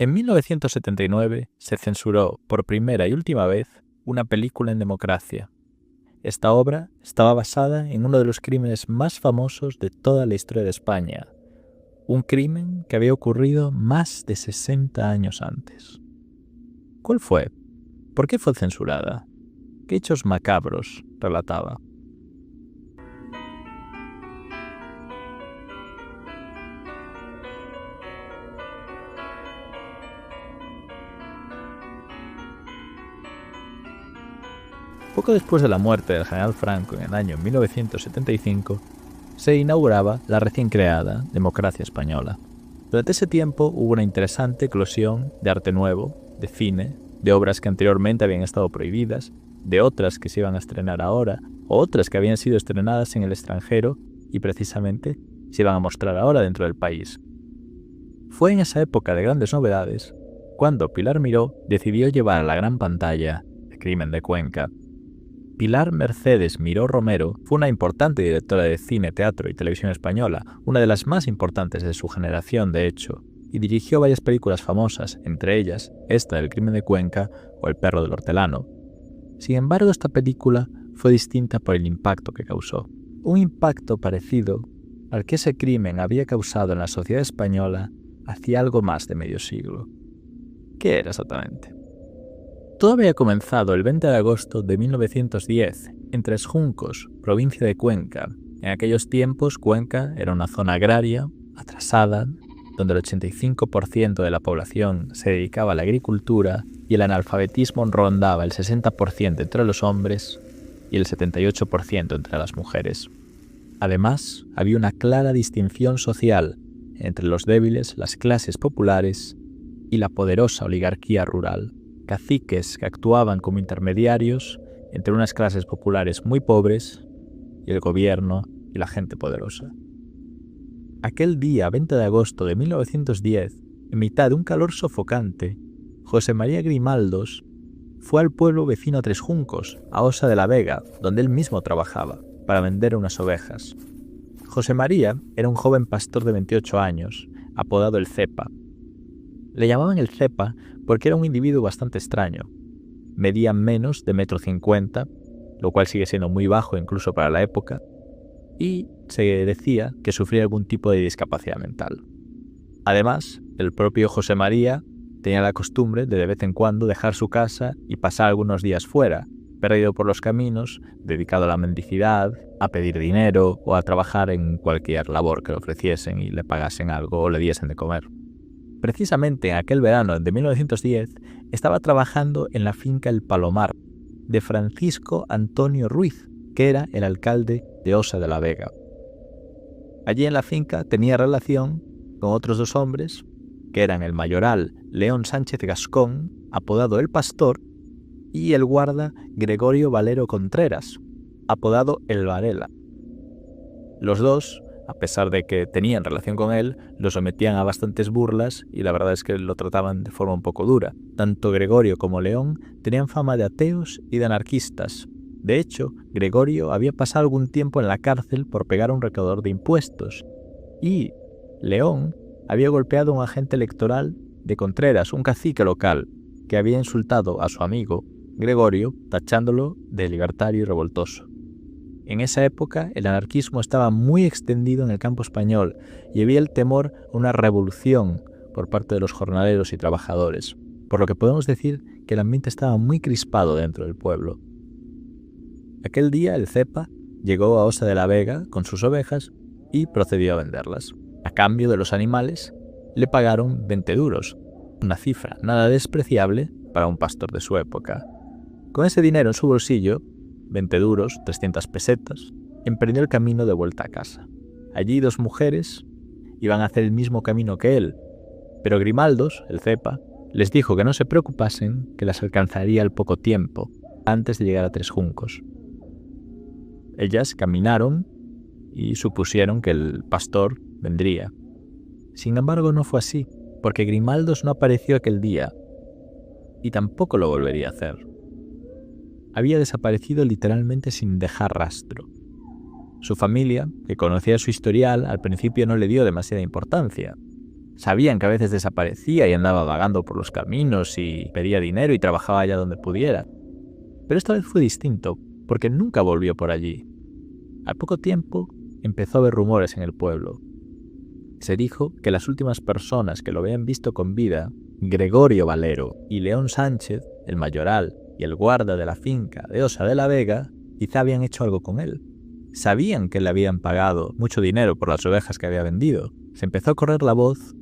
En 1979 se censuró por primera y última vez una película en democracia. Esta obra estaba basada en uno de los crímenes más famosos de toda la historia de España, un crimen que había ocurrido más de 60 años antes. ¿Cuál fue? ¿Por qué fue censurada? ¿Qué hechos macabros relataba? Poco después de la muerte del general Franco en el año 1975, se inauguraba la recién creada democracia española. Durante ese tiempo hubo una interesante eclosión de arte nuevo, de cine, de obras que anteriormente habían estado prohibidas, de otras que se iban a estrenar ahora, o otras que habían sido estrenadas en el extranjero y precisamente se iban a mostrar ahora dentro del país. Fue en esa época de grandes novedades cuando Pilar Miró decidió llevar a la gran pantalla El crimen de Cuenca. Pilar Mercedes Miró Romero fue una importante directora de cine, teatro y televisión española, una de las más importantes de su generación, de hecho, y dirigió varias películas famosas, entre ellas esta del crimen de Cuenca o El perro del hortelano. Sin embargo, esta película fue distinta por el impacto que causó. Un impacto parecido al que ese crimen había causado en la sociedad española hacía algo más de medio siglo. ¿Qué era exactamente? Todo había comenzado el 20 de agosto de 1910 en Tres Juncos, provincia de Cuenca. En aquellos tiempos, Cuenca era una zona agraria, atrasada, donde el 85% de la población se dedicaba a la agricultura y el analfabetismo rondaba el 60% entre los hombres y el 78% entre las mujeres. Además, había una clara distinción social entre los débiles, las clases populares y la poderosa oligarquía rural. Caciques que actuaban como intermediarios entre unas clases populares muy pobres y el gobierno y la gente poderosa. Aquel día, 20 de agosto de 1910, en mitad de un calor sofocante, José María Grimaldos fue al pueblo vecino a Tres Juncos, a Osa de la Vega, donde él mismo trabajaba, para vender unas ovejas. José María era un joven pastor de 28 años, apodado el Cepa. Le llamaban el Cepa porque era un individuo bastante extraño. Medía menos de 1,50 m, lo cual sigue siendo muy bajo incluso para la época, y se decía que sufría algún tipo de discapacidad mental. Además, el propio José María tenía la costumbre de vez en cuando dejar su casa y pasar algunos días fuera, perdido por los caminos, dedicado a la mendicidad, a pedir dinero o a trabajar en cualquier labor que le ofreciesen y le pagasen algo o le diesen de comer. Precisamente en aquel verano de 1910 estaba trabajando en la finca El Palomar de Francisco Antonio Ruiz, que era el alcalde de Osa de la Vega. Allí en la finca tenía relación con otros dos hombres, que eran el mayoral León Sánchez Gascón, apodado El Pastor, y el guarda Gregorio Valero Contreras, apodado El Varela. Los dos, a pesar de que tenían relación con él, lo sometían a bastantes burlas y la verdad es que lo trataban de forma un poco dura. Tanto Gregorio como León tenían fama de ateos y de anarquistas. De hecho, Gregorio había pasado algún tiempo en la cárcel por pegar a un recaudador de impuestos y León había golpeado a un agente electoral de Contreras, un cacique local, que había insultado a su amigo Gregorio tachándolo de libertario y revoltoso. En esa época, el anarquismo estaba muy extendido en el campo español y había el temor a una revolución por parte de los jornaleros y trabajadores, por lo que podemos decir que el ambiente estaba muy crispado dentro del pueblo. Aquel día, el Cepa llegó a Osa de la Vega con sus ovejas y procedió a venderlas. A cambio de los animales, le pagaron 20 duros, una cifra nada despreciable para un pastor de su época. Con ese dinero en su bolsillo, 20 duros, 300 pesetas, emprendió el camino de vuelta a casa. Allí dos mujeres iban a hacer el mismo camino que él, pero Grimaldos, el Cepa, les dijo que no se preocupasen, que las alcanzaría al poco tiempo, antes de llegar a Tres Juncos. Ellas caminaron y supusieron que el pastor vendría. Sin embargo, no fue así, porque Grimaldos no apareció aquel día, y tampoco lo volvería a hacer. Había desaparecido literalmente sin dejar rastro. Su familia, que conocía su historial, al principio no le dio demasiada importancia. Sabían que a veces desaparecía y andaba vagando por los caminos y pedía dinero y trabajaba allá donde pudiera. Pero esta vez fue distinto, porque nunca volvió por allí. Al poco tiempo empezó a haber rumores en el pueblo. Se dijo que las últimas personas que lo habían visto con vida, Gregorio Valero y León Sánchez, el mayoral y el guarda de la finca de Osa de la Vega, quizá habían hecho algo con él. Sabían que le habían pagado mucho dinero por las ovejas que había vendido. Se empezó a correr la voz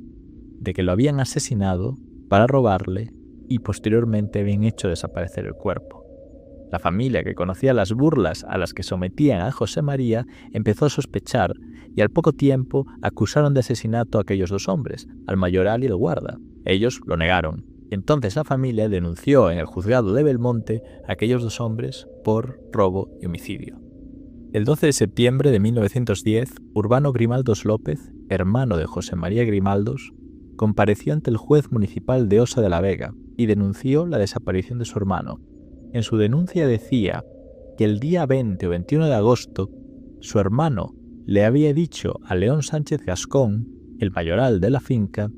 de que lo habían asesinado para robarle y posteriormente habían hecho desaparecer el cuerpo. La familia, que conocía las burlas a las que sometían a José María, empezó a sospechar y al poco tiempo acusaron de asesinato a aquellos dos hombres, al mayoral y el guarda. Ellos lo negaron. Entonces la familia denunció en el juzgado de Belmonte a aquellos dos hombres por robo y homicidio. El 12 de septiembre de 1910, Urbano Grimaldos López, hermano de José María Grimaldos, compareció ante el juez municipal de Osa de la Vega y denunció la desaparición de su hermano. En su denuncia decía que el día 20 o 21 de agosto, su hermano le había dicho a León Sánchez Gascón, el mayoral de la finca,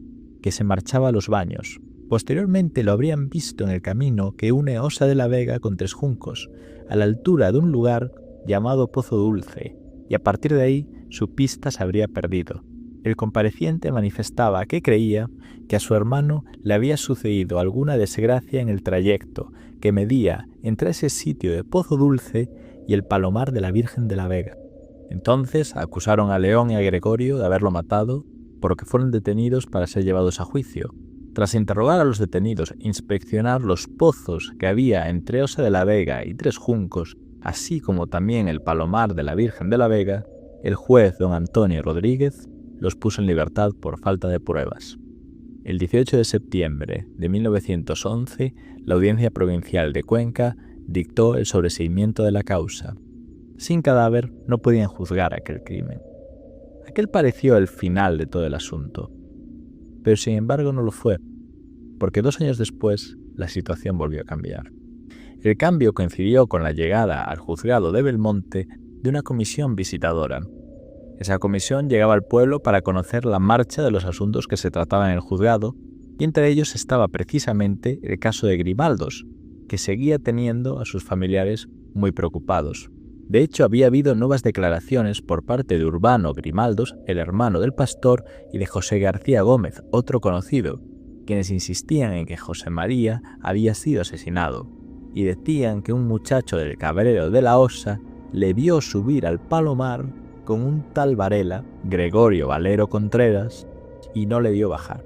que se marchaba a los baños. Posteriormente lo habrían visto en el camino que une Osa de la Vega con Tres Juncos, a la altura de un lugar llamado Pozo Dulce, y a partir de ahí su pista se habría perdido. El compareciente manifestaba que creía que a su hermano le había sucedido alguna desgracia en el trayecto que medía entre ese sitio de Pozo Dulce y el Palomar de la Virgen de la Vega. Entonces acusaron a León y a Gregorio de haberlo matado, por lo que fueron detenidos para ser llevados a juicio. Tras interrogar a los detenidos e inspeccionar los pozos que había entre Osa de la Vega y Tres Juncos, así como también el Palomar de la Virgen de la Vega, el juez don Antonio Rodríguez los puso en libertad por falta de pruebas. El 18 de septiembre de 1911, la Audiencia Provincial de Cuenca dictó el sobreseimiento de la causa. Sin cadáver no podían juzgar aquel crimen. Aquel pareció el final de todo el asunto, pero sin embargo no lo fue, porque 2 años después la situación volvió a cambiar. El cambio coincidió con la llegada al juzgado de Belmonte de una comisión visitadora. Esa comisión llegaba al pueblo para conocer la marcha de los asuntos que se trataban en el juzgado, y entre ellos estaba precisamente el caso de Grimaldos, que seguía teniendo a sus familiares muy preocupados. De hecho, había habido nuevas declaraciones por parte de Urbano Grimaldos, el hermano del pastor, y de José García Gómez, otro conocido, quienes insistían en que José María había sido asesinado, y decían que un muchacho del cabrero de la Osa le vio subir al Palomar con un tal Varela, Gregorio Valero Contreras, y no le vio bajar.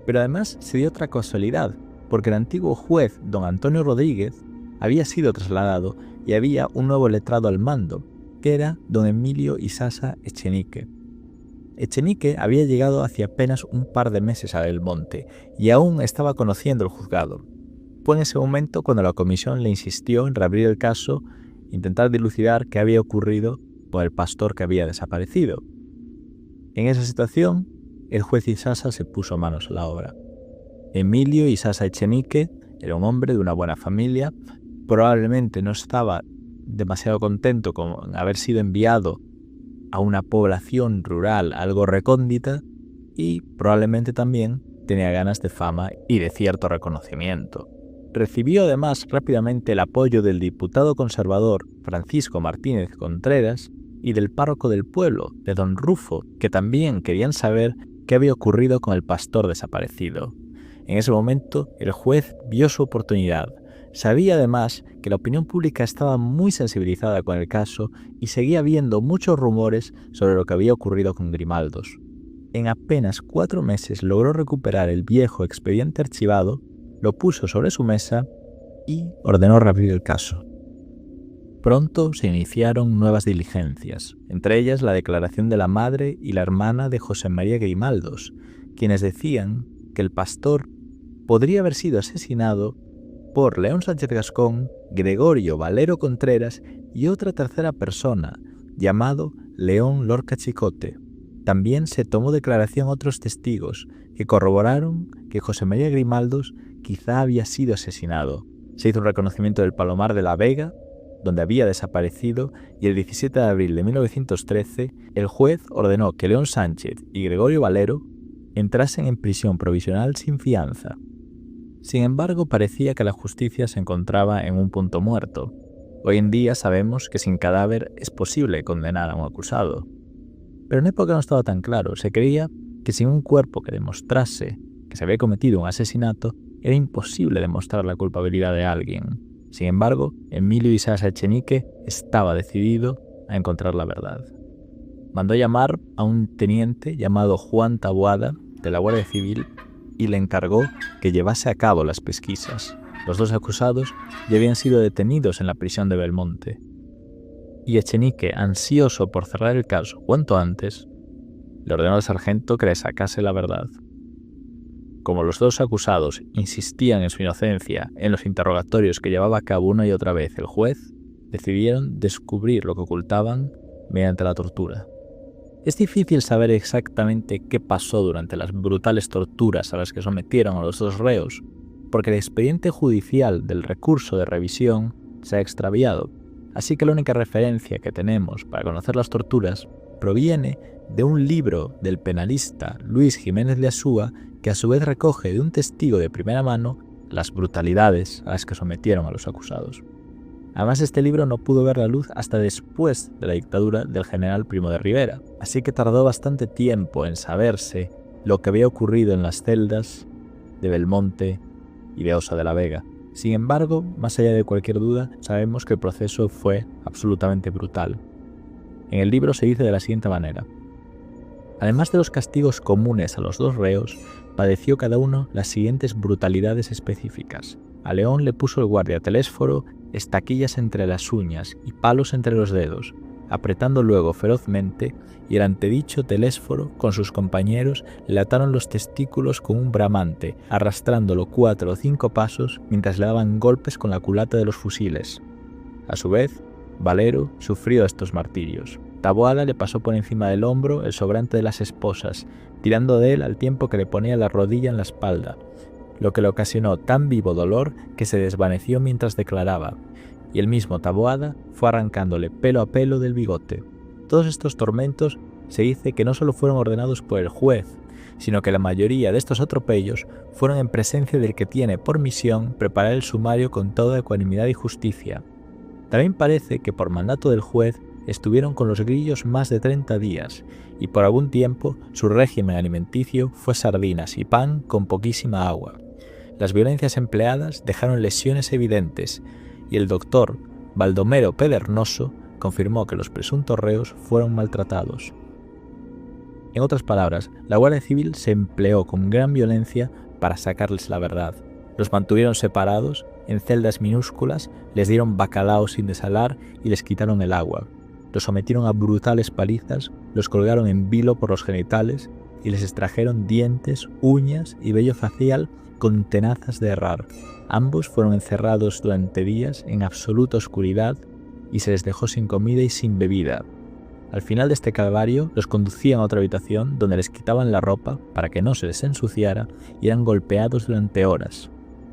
Pero además se dio otra casualidad, porque el antiguo juez don Antonio Rodríguez había sido trasladado y había un nuevo letrado al mando, que era don Emilio Isasa Echenique. Echenique había llegado hace apenas un par de meses a Belmonte y aún estaba conociendo el juzgado. Fue en ese momento cuando la comisión le insistió en reabrir el caso e intentar dilucidar qué había ocurrido con el pastor que había desaparecido. En esa situación, el juez Isasa se puso manos a la obra. Emilio Isasa Echenique era un hombre de una buena familia, probablemente no estaba demasiado contento con haber sido enviado a una población rural algo recóndita y probablemente también tenía ganas de fama y de cierto reconocimiento. Recibió además rápidamente el apoyo del diputado conservador Francisco Martínez Contreras y del párroco del pueblo, de don Rufo, que también querían saber qué había ocurrido con el pastor desaparecido. En ese momento, el juez vio su oportunidad. Sabía además que la opinión pública estaba muy sensibilizada con el caso y seguía habiendo muchos rumores sobre lo que había ocurrido con Grimaldos. En apenas 4 meses logró recuperar el viejo expediente archivado, lo puso sobre su mesa y ordenó reabrir el caso. Pronto se iniciaron nuevas diligencias, entre ellas la declaración de la madre y la hermana de José María Grimaldos, quienes decían que el pastor podría haber sido asesinado por León Sánchez Gascón, Gregorio Valero Contreras y otra tercera persona, llamado León Lorca Chicote. También se tomó declaración a otros testigos que corroboraron que José María Grimaldos quizá había sido asesinado. Se hizo un reconocimiento del Palomar de la Vega, donde había desaparecido, y el 17 de abril de 1913 el juez ordenó que León Sánchez y Gregorio Valero entrasen en prisión provisional sin fianza. Sin embargo, parecía que la justicia se encontraba en un punto muerto. Hoy en día sabemos que sin cadáver es posible condenar a un acusado. Pero en época no estaba tan claro. Se creía que sin un cuerpo que demostrase que se había cometido un asesinato, era imposible demostrar la culpabilidad de alguien. Sin embargo, Emilio Isaza Echenique estaba decidido a encontrar la verdad. Mandó llamar a un teniente llamado Juan Taboada de la Guardia Civil y le encargó que llevase a cabo las pesquisas. Los dos acusados ya habían sido detenidos en la prisión de Belmonte. Y Echenique, ansioso por cerrar el caso cuanto antes, le ordenó al sargento que le sacase la verdad. Como los dos acusados insistían en su inocencia en los interrogatorios que llevaba a cabo una y otra vez el juez, decidieron descubrir lo que ocultaban mediante la tortura. Es difícil saber exactamente qué pasó durante las brutales torturas a las que sometieron a los dos reos, porque el expediente judicial del recurso de revisión se ha extraviado, así que la única referencia que tenemos para conocer las torturas proviene de un libro del penalista Luis Jiménez de Asúa, que a su vez recoge de un testigo de primera mano las brutalidades a las que sometieron a los acusados. Además, este libro no pudo ver la luz hasta después de la dictadura del general Primo de Rivera, así que tardó bastante tiempo en saberse lo que había ocurrido en las celdas de Belmonte y de Osa de la Vega. Sin embargo, más allá de cualquier duda, sabemos que el proceso fue absolutamente brutal. En el libro se dice de la siguiente manera: además de los castigos comunes a los dos reos, padeció cada uno las siguientes brutalidades específicas. A León le puso el guardia telésforo estaquillas entre las uñas y palos entre los dedos, apretando luego ferozmente, y el antedicho telésforo con sus compañeros le ataron los testículos con un bramante, arrastrándolo 4 o 5 pasos mientras le daban golpes con la culata de los fusiles. A su vez, Valero sufrió estos martirios. Taboada le pasó por encima del hombro el sobrante de las esposas, tirando de él al tiempo que le ponía la rodilla en la espalda, lo que le ocasionó tan vivo dolor que se desvaneció mientras declaraba, y el mismo Taboada fue arrancándole pelo a pelo del bigote. Todos estos tormentos se dice que no solo fueron ordenados por el juez, sino que la mayoría de estos atropellos fueron en presencia del que tiene por misión preparar el sumario con toda ecuanimidad y justicia. También parece que por mandato del juez estuvieron con los grillos más de 30 días, y por algún tiempo su régimen alimenticio fue sardinas y pan con poquísima agua. Las violencias empleadas dejaron lesiones evidentes, y el doctor Baldomero Pedernoso confirmó que los presuntos reos fueron maltratados. En otras palabras, la Guardia Civil se empleó con gran violencia para sacarles la verdad. Los mantuvieron separados, en celdas minúsculas, les dieron bacalao sin desalar y les quitaron el agua. Los sometieron a brutales palizas, los colgaron en vilo por los genitales y les extrajeron dientes, uñas y vello facial con tenazas de herrar. Ambos fueron encerrados durante días en absoluta oscuridad y se les dejó sin comida y sin bebida. Al final de este calvario los conducían a otra habitación donde les quitaban la ropa para que no se les ensuciara y eran golpeados durante horas.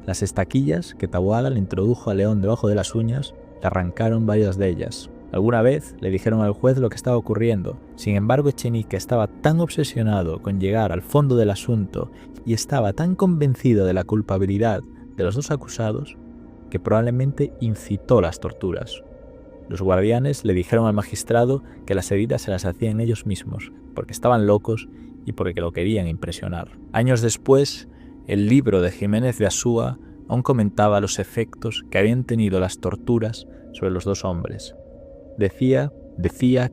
Las estaquillas que Taboada le introdujo a León debajo de las uñas le arrancaron varias de ellas. Alguna vez le dijeron al juez lo que estaba ocurriendo. Sin embargo, Echenique estaba tan obsesionado con llegar al fondo del asunto y estaba tan convencido de la culpabilidad de los dos acusados que probablemente incitó las torturas. Los guardianes le dijeron al magistrado que las heridas se las hacían ellos mismos, porque estaban locos y porque lo querían impresionar. Años después, el libro de Jiménez de Asúa aún comentaba los efectos que habían tenido las torturas sobre los dos hombres. Decía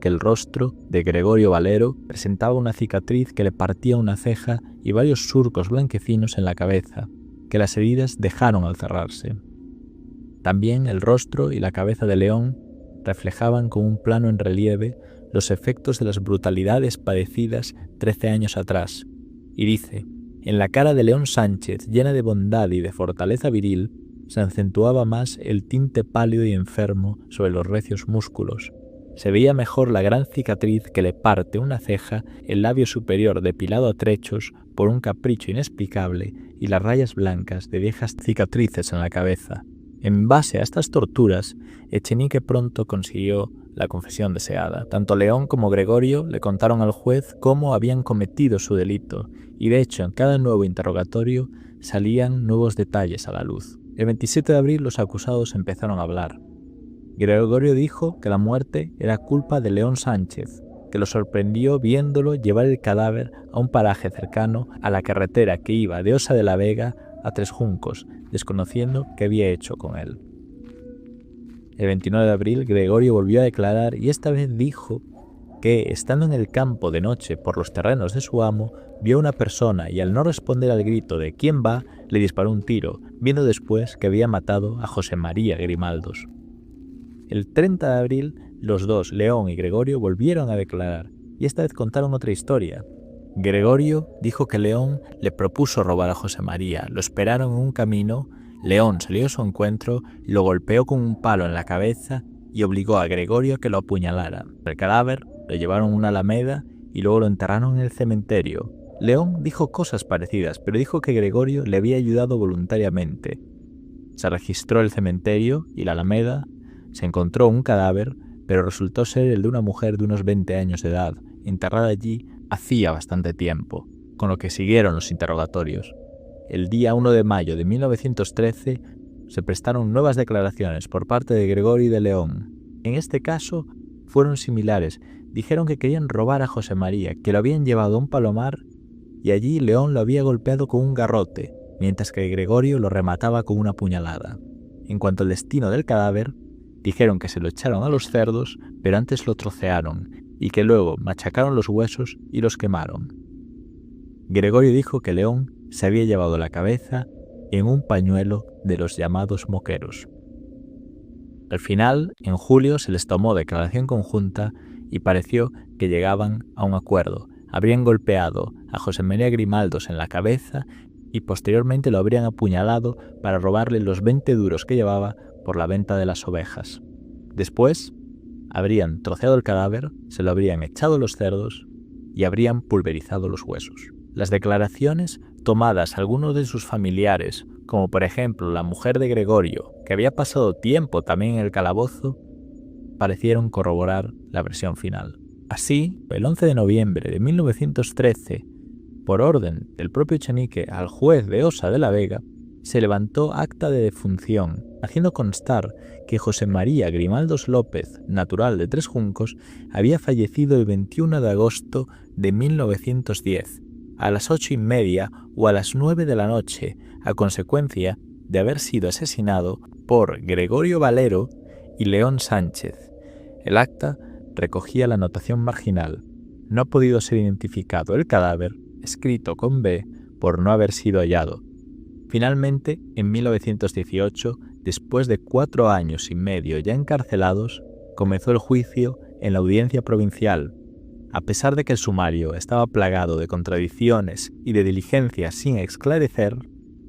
que el rostro de Gregorio Valero presentaba una cicatriz que le partía una ceja y varios surcos blanquecinos en la cabeza, que las heridas dejaron al cerrarse. También el rostro y la cabeza de León reflejaban con un plano en relieve los efectos de las brutalidades padecidas 13 años atrás, y dice: en la cara de León Sánchez, llena de bondad y de fortaleza viril, se acentuaba más el tinte pálido y enfermo sobre los recios músculos. Se veía mejor la gran cicatriz que le parte una ceja, el labio superior depilado a trechos por un capricho inexplicable y las rayas blancas de viejas cicatrices en la cabeza. En base a estas torturas, Echenique pronto consiguió la confesión deseada. Tanto León como Gregorio le contaron al juez cómo habían cometido su delito, y de hecho en cada nuevo interrogatorio salían nuevos detalles a la luz. El 27 de abril los acusados empezaron a hablar. Gregorio dijo que la muerte era culpa de León Sánchez, que lo sorprendió viéndolo llevar el cadáver a un paraje cercano a la carretera que iba de Osa de la Vega a Tres Juncos, desconociendo qué había hecho con él. El 29 de abril Gregorio volvió a declarar y esta vez dijo que, estando en el campo de noche por los terrenos de su amo, vio a una persona y al no responder al grito de «¿Quién va?», le disparó un tiro, viendo después que había matado a José María Grimaldos. El 30 de abril, los dos, León y Gregorio, volvieron a declarar, y esta vez contaron otra historia. Gregorio dijo que León le propuso robar a José María, lo esperaron en un camino, León salió a su encuentro, lo golpeó con un palo en la cabeza y obligó a Gregorio a que lo apuñalara. El cadáver lo llevaron a una alameda y luego lo enterraron en el cementerio. León dijo cosas parecidas, pero dijo que Gregorio le había ayudado voluntariamente. Se registró el cementerio y la alameda. Se encontró un cadáver, pero resultó ser el de una mujer de unos 20 años de edad, enterrada allí hacía bastante tiempo, con lo que siguieron los interrogatorios. El día 1 de mayo de 1913 se prestaron nuevas declaraciones por parte de Gregorio y de León. En este caso fueron similares. Dijeron que querían robar a José María, que lo habían llevado a un palomar y allí León lo había golpeado con un garrote, mientras que Gregorio lo remataba con una puñalada. En cuanto al destino del cadáver, dijeron que se lo echaron a los cerdos, pero antes lo trocearon, y que luego machacaron los huesos y los quemaron. Gregorio dijo que León se había llevado la cabeza en un pañuelo de los llamados moqueros. Al final, en julio, se les tomó declaración conjunta y pareció que llegaban a un acuerdo. Habrían golpeado a José María Grimaldos en la cabeza y posteriormente lo habrían apuñalado para robarle los 20 duros que llevaba por la venta de las ovejas. Después, habrían troceado el cadáver, se lo habrían echado a los cerdos y habrían pulverizado los huesos. Las declaraciones tomadas a algunos de sus familiares, como por ejemplo la mujer de Gregorio, que había pasado tiempo también en el calabozo, parecieron corroborar la versión final. Así, el 11 de noviembre de 1913, por orden del propio Echenique al juez de Osa de la Vega, se levantó acta de defunción, haciendo constar que José María Grimaldos López, natural de Tres Juncos, había fallecido el 21 de agosto de 1910, a las 8:30 o a las 9 de la noche, a consecuencia de haber sido asesinado por Gregorio Valero y León Sánchez. El acta recogía la anotación marginal: no ha podido ser identificado el cadáver, escrito con B, por no haber sido hallado. Finalmente, en 1918, después de 4 años y medio ya encarcelados, comenzó el juicio en la audiencia provincial. A pesar de que el sumario estaba plagado de contradicciones y de diligencias sin esclarecer,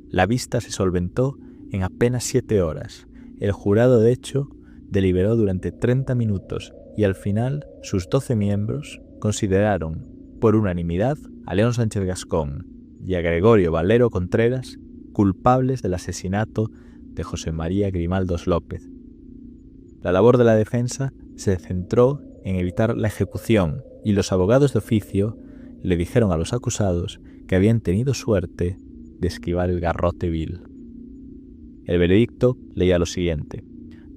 la vista se solventó en apenas 7 horas. El jurado, de hecho, deliberó durante 30 minutos y al final sus 12 miembros consideraron por unanimidad a León Sánchez Gascón y a Gregorio Valero Contreras culpables del asesinato de José María Grimaldos López. La labor de la defensa se centró en evitar la ejecución y los abogados de oficio le dijeron a los acusados que habían tenido suerte de esquivar el garrote vil. El veredicto leía lo siguiente: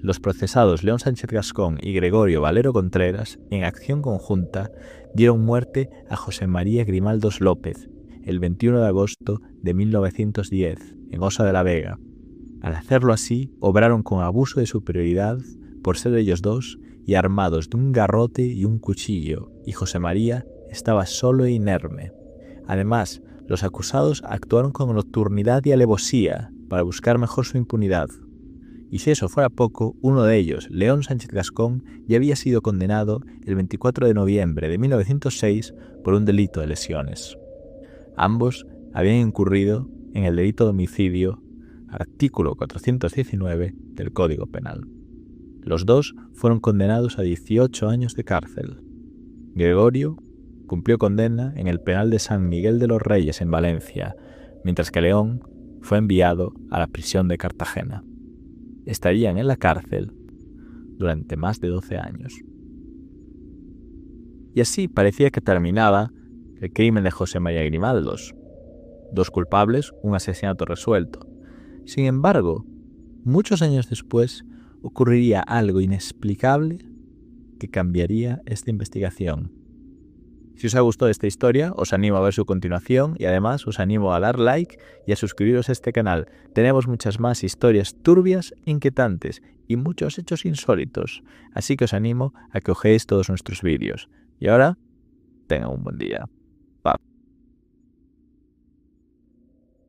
los procesados León Sánchez Gascón y Gregorio Valero Contreras, en acción conjunta, dieron muerte a José María Grimaldos López el 21 de agosto de 1910 en Osa de la Vega. Al hacerlo así, obraron con abuso de superioridad por ser ellos dos y armados de un garrote y un cuchillo, y José María estaba solo e inerme. Además, los acusados actuaron con nocturnidad y alevosía para buscar mejor su impunidad. Y si eso fuera poco, uno de ellos, León Sánchez Gascón, ya había sido condenado el 24 de noviembre de 1906 por un delito de lesiones. Ambos habían incurrido en el delito de homicidio, artículo 419 del Código Penal. Los dos fueron condenados a 18 años de cárcel. Gregorio cumplió condena en el penal de San Miguel de los Reyes en Valencia, mientras que León fue enviado a la prisión de Cartagena. Estarían en la cárcel durante más de 12 años. Y así parecía que terminaba el crimen de José María Grimaldos. 2 culpables, un asesinato resuelto. Sin embargo, muchos años después ocurriría algo inexplicable que cambiaría esta investigación. Si os ha gustado esta historia, os animo a ver su continuación y además os animo a dar like y a suscribiros a este canal. Tenemos muchas más historias turbias, inquietantes y muchos hechos insólitos, así que os animo a que ojéis todos nuestros vídeos. Y ahora, tengan un buen día.